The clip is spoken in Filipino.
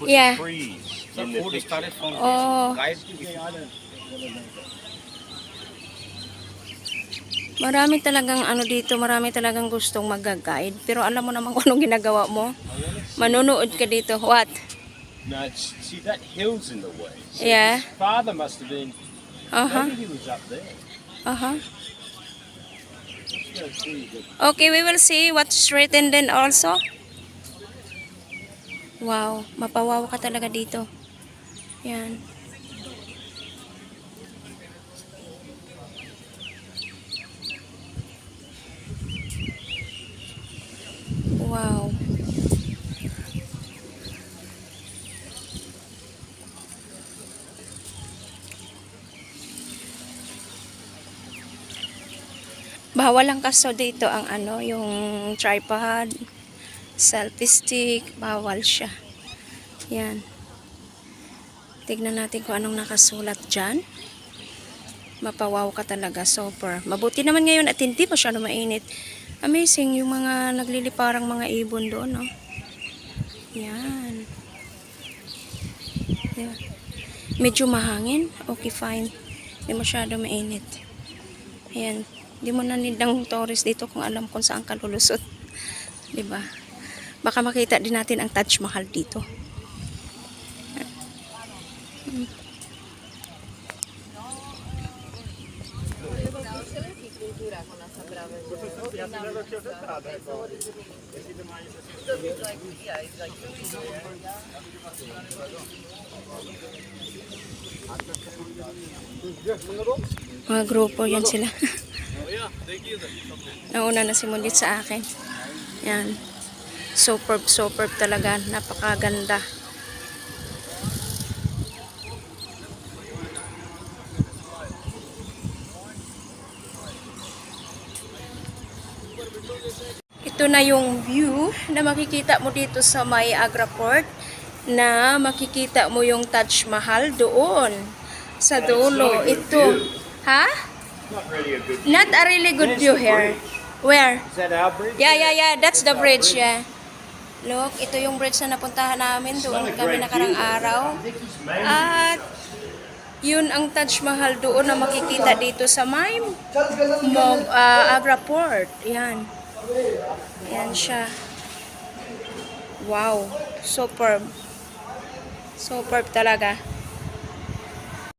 put Yeah. the trees in the picture. Oh, marami talagang ano dito, marami talagang gustong mag-guide. Pero alam mo naman kung anong ginagawa mo. Manonood ka dito. What? No, see that hill's in the way. So Yeah. his father must have been. Uh-huh. Maybe he was up there. Uh-huh. Let's go see the Okay, we will see what's written then also. Wow, mapawaw ka talaga dito. Yan. Wow. Bawal lang kaso dito ang ano, yung tripod, selfie stick, bawal siya. Yan. Tignan natin kung anong nakasulat dyan. Mapawaw ka talaga, super. Mabuti naman ngayon at hindi masyado mainit. Amazing yung mga nagliliparang mga ibon doon, no? Yan. Yan. Medyo mahangin. Okay, fine. Hindi masyado mainit. Ayan. Hindi mo na need ng tourist dito kung alam kung saan ka lulusot. Diba? Baka makita din natin ang Taj Mahal dito. Mga grupo yan sila. Nauna na si Mundit sa akin. Yan. Superb, superb talaga. Napakaganda. Ito na yung view na makikita mo dito sa may Agra Port, na makikita mo yung Taj Mahal doon sa dulo. Ito. Ha? Not really a good. Not a really good view here. Where? Is that our bridge? Yeah. That's the bridge, yeah. Look, ito yung bridge na napuntahan namin. Doon kami nakarang araw. At yun ang Taj Mahal doon na makikita dito sa may Agra Port. Yan. Yan siya. Wow. Superb. Superb talaga.